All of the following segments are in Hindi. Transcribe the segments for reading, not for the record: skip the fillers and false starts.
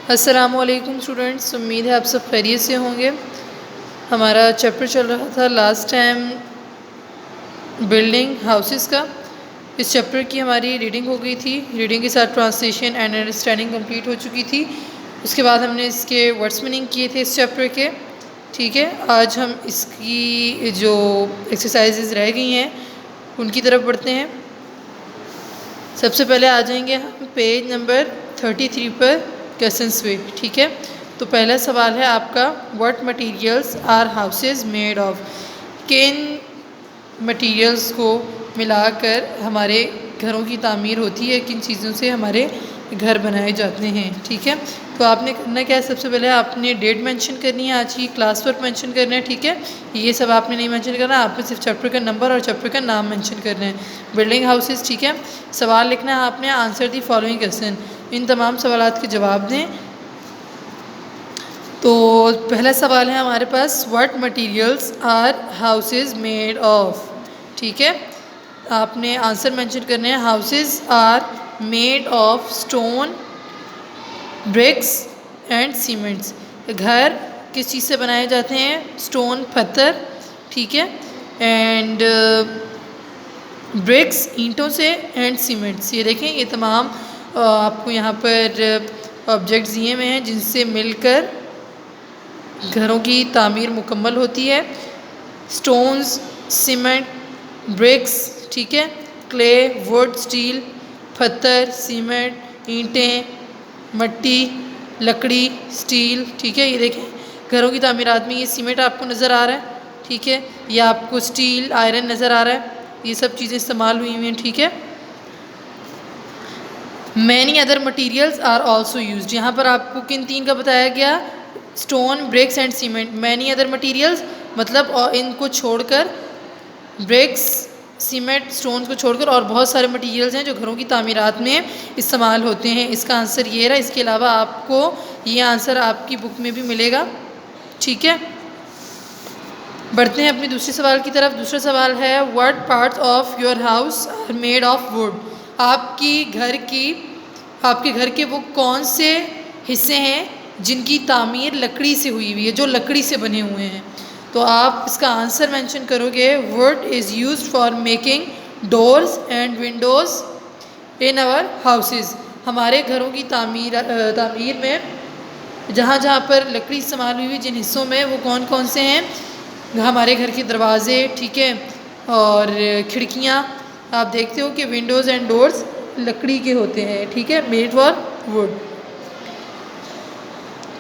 अस्सलामुअलैकुम स्टूडेंट्स, उम्मीद है आप सब खैरियत से होंगे। हमारा चैप्टर चल रहा था लास्ट टाइम बिल्डिंग हाउसेस का। इस चैप्टर की हमारी रीडिंग हो गई थी। रीडिंग के साथ ट्रांसलेशन एंड अंडरस्टैंडिंग कंप्लीट हो चुकी थी। उसके बाद हमने इसके वर्ड्स मीनिंग किए थे इस चैप्टर के। ठीक है, आज हम इसकी जो एक्सरसाइजेज रह गई हैं उनकी तरफ बढ़ते हैं। सबसे पहले आ जाएंगे हम पेज नंबर 33 पर, क्वेश्चंस पे। ठीक है, तो पहला सवाल है आपका, what materials are houses made of. किन मटेरियल्स को मिलाकर हमारे घरों की तामीर होती है, किन चीज़ों से हमारे घर बनाए जाते हैं। ठीक है, तो आपने करना क्या है, सबसे पहले आपने डेट मेंशन करनी है, आज की क्लास वर्क मेंशन करना है। ठीक है, ये सब आपने नहीं मेंशन करना, आपने सिर्फ चैप्टर का नंबर और चैप्टर का नाम मेंशन करना है। Building houses. ठीक है, सवाल लिखना है आपने, आंसर दी फॉलोइंग क्वेश्चन, इन तमाम सवालात के जवाब दें। तो पहला सवाल है हमारे पास, what materials are houses made of. ठीक है, आपने आंसर मेंशन करने हैं, houses are made of stone, bricks and cements. घर किस चीज़ से बनाए जाते हैं, स्टोन पत्थर। ठीक है, एंड ब्रिक्स ईंटों से, एंड सीमेंट्स। ये देखें, ये तमाम आपको यहाँ पर ऑब्जेक्ट्स दिए हुए हैं जिनसे मिलकर घरों की तामीर मुकम्मल होती है। Stones, cement, bricks. ठीक है, क्ले, वुड, स्टील, पत्थर, सीमेंट, ईंटें, मट्टी, लकड़ी, स्टील। ठीक है, ये देखें घरों की तामीरात में ये सीमेंट आपको नज़र आ रहा है। ठीक है, ये आपको स्टील, आयरन नज़र आ रहा है, ये सब चीज़ें इस्तेमाल हुई हुई हैं। ठीक है, many other materials are also use. यहाँ पर आपको किन तीन का बताया गया, stone, bricks and cement. Many other materials मतलब और इनको छोड़कर, ब्रिक्स, सीमेंट, स्टोन को छोड़कर और बहुत सारे मटेरियल्स हैं जो घरों की तामीरात में इस्तेमाल होते हैं। इसका आंसर ये रहा। इसके अलावा आपको ये आंसर आपकी बुक में भी मिलेगा। ठीक है, बढ़ते हैं अपने दूसरे सवाल की तरफ। दूसरा सवाल है, what parts of your house are made of wood. आपके घर के वो कौन से हिस्से हैं जिनकी तामीर लकड़ी से हुई हुई है, जो लकड़ी से बने हुए हैं। तो आप इसका आंसर मेंशन करोगे, wood is used for making doors and windows in our houses. हमारे घरों की तामीर में जहाँ जहाँ पर लकड़ी इस्तेमाल हुई हुई, जिन हिस्सों में, वो कौन कौन से हैं, हमारे घर के दरवाजे। ठीक है, और खिड़कियाँ। आप देखते हो कि विंडोज़ एंड डोर्स लकड़ी के होते हैं। ठीक है, मेड फॉर वुड।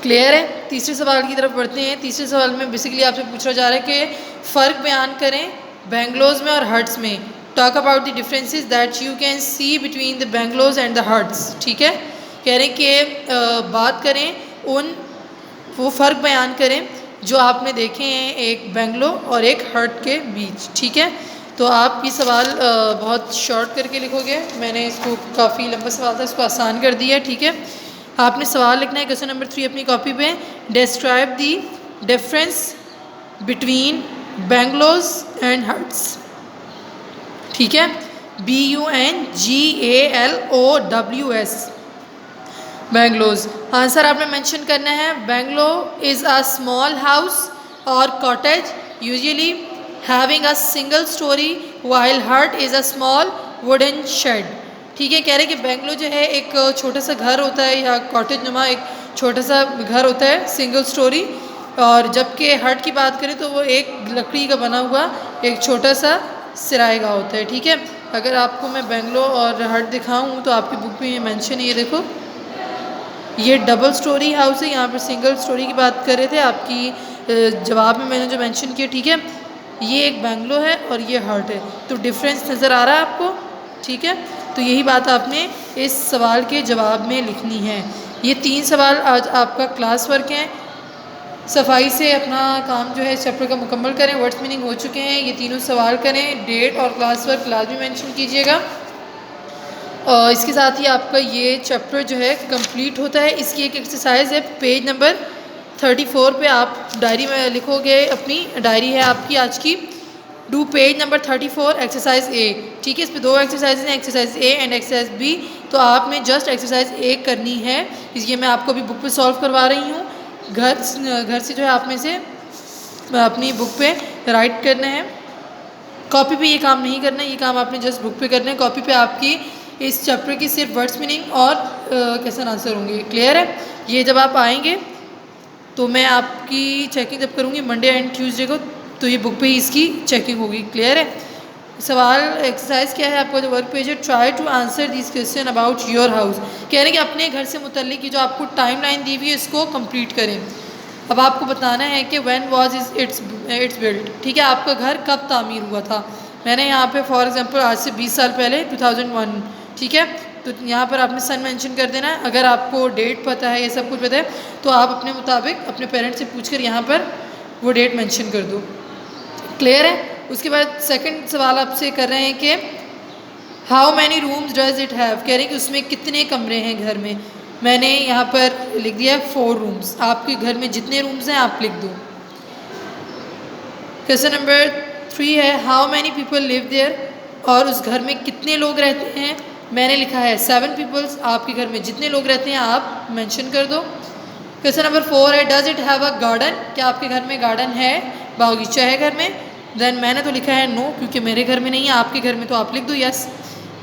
क्लियर है। तीसरे सवाल की तरफ बढ़ते हैं। तीसरे सवाल में बेसिकली आपसे पूछा जा रहा है कि फ़र्क बयान करें बेंगलोज में और हट्स में। Talk about the differences that you can see between the bungalows and the huts. ठीक है, कह रहे हैं कि बात करें वो फ़र्क बयान करें जो आपने देखे हैं एक बेंगलो और एक हट के बीच। ठीक है, तो आप ये सवाल बहुत शॉर्ट करके लिखोगे। मैंने इसको काफ़ी लंबा सवाल था, इसको आसान कर दिया। ठीक है, आपने सवाल लिखना है क्वेश्चन नंबर 3 अपनी कॉपी पे। Describe the difference between bungalows and huts. ठीक है, BUNGALOWS, बेंगलोज। आंसर आपने मेंशन करना है, bungalow is a small house or cottage usually having a single storey, while hut is a small wooden shed. ठीक है, कह रहे हैं कि बेंगलो जो है एक छोटा सा घर होता है, या कॉटेज नुमा एक छोटा सा घर होता है, सिंगल स्टोरी। और जबकि हट की बात करें तो वो एक लकड़ी का बना हुआ एक छोटा सा सिराएगा होता है। ठीक है, अगर आपको मैं बेंगलो और हट दिखाऊं तो आपकी बुक में ये मेंशन है, ये देखो, ये डबल स्टोरी हाउस है। यहाँ पर सिंगल स्टोरी की बात कर रहे थे, आपकी जवाब में मैंने जो मेंशन किया। ठीक है, ये एक बेंगलो है और ये हट है, तो डिफरेंस नज़र आ रहा है आपको। ठीक है, तो यही बात आपने इस सवाल के जवाब में लिखनी है। ये 3 सवाल आज आपका क्लास वर्क हैं। सफाई से अपना काम जो है चैप्टर का मुकम्मल करें। वर्ड्स मीनिंग हो चुके हैं, ये तीनों सवाल करें। डेट और क्लास वर्क लाजमी मेंशन कीजिएगा। और इसके साथ ही आपका ये चैप्टर जो है कंप्लीट होता है। इसकी एक एक्सरसाइज है, पेज नंबर 34 पे आप डायरी में लिखोगे, अपनी डायरी है आपकी आज की, do page number 34 exercise A. ठीक है, इस पे 2 एक्सरसाइज हैं, exercise A and exercise B. तो आपने जस्ट एक्सरसाइज ए करनी है, ये मैं आपको अभी बुक पे सॉल्व करवा रही हूँ। घर से जो है आप में से अपनी बुक पे राइट करना है, कॉपी पे ये काम नहीं करना है, ये काम आपने जस्ट बुक पे करना है। कॉपी पे आपकी इस चैप्टर की सिर्फ वर्ड्स मीनिंग और क्वेश्चन आंसर होंगे। क्लियर है? ये जब आप आएंगे तो मैं आपकी चेकिंग जब करूँगी मंडे एंड ट्यूसडे को, तो ये बुक पे ही इसकी चेकिंग होगी। क्लियर है? सवाल एक्सरसाइज क्या है आपका जो वर्क पेज है, try to answer this question about your house. कह रहे हैं कि अपने घर से मुतल्लिक की जो आपको टाइम लाइन दी हुई है इसको कंप्लीट करें। अब आपको बताना है कि व्हेन वाज इट्स बिल्ट। ठीक है, आपका घर कब तामीर हुआ था। मैंने यहाँ पे फॉर एग्जांपल आज से 20 साल पहले 2001। ठीक है, तो यहाँ पर आपने सन मेंशन कर देना है। अगर आपको डेट पता है, ये सब कुछ पता है, तो आप अपने मुताबिक अपने पेरेंट्स से पूछकर यहाँ पर वो डेट मेंशन कर दो। क्लियर है? उसके बाद सेकंड सवाल आपसे कर रहे हैं कि how many rooms does it have. कह रहे हैं कि उसमें कितने कमरे हैं घर में। मैंने यहाँ पर लिख दिया 4 रूम्स। आपके घर में जितने रूम्स हैं आप लिख दो। क्वेश्चन नंबर 3 है how many people live there, और उस घर में कितने लोग रहते हैं। मैंने लिखा है 7 पीपल्स। आपके घर में जितने लोग रहते हैं आप मेंशन कर दो। क्वेश्चन नंबर 4 है does it have a garden. क्या आपके घर में गार्डन है, बागीचा है घर में। देन मैंने तो लिखा है नो, क्योंकि मेरे घर में नहीं है, आपके घर में तो आप लिख दो यस।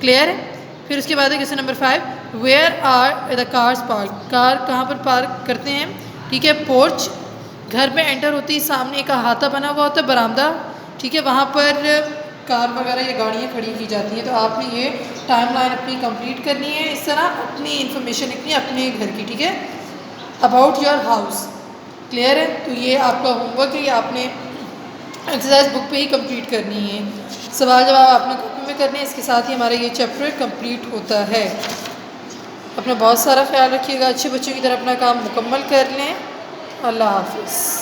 क्लियर है? फिर उसके बाद है question number 5 where are the cars park. Car कहाँ पर पार्क करते हैं। ठीक है, पोर्च। घर में एंटर होती है सामने एक अहाता बना हुआ होता है, बरामदा। ठीक है, वहाँ पर कार वगैरह ये गाड़ियाँ खड़ी की जाती हैं। तो आपने ये टाइम लाइन अपनी कंप्लीट करनी है, इस तरह अपनी इन्फॉर्मेशन लिखनी है अपने घर की। ठीक है, अबाउट योर हाउस। क्लियर है? तो ये आपका होमवर्क है, ये आपने एक्सरसाइज बुक पे ही कंप्लीट करनी है। सवाल जवाब आपने कॉपी में करने हैं। इसके साथ ही हमारा ये चैप्टर कंप्लीट होता है। अपना बहुत सारा ख्याल रखिएगा, अच्छे बच्चों की तरह अपना काम मुकम्मल कर लें। अल्लाह हाफिज़।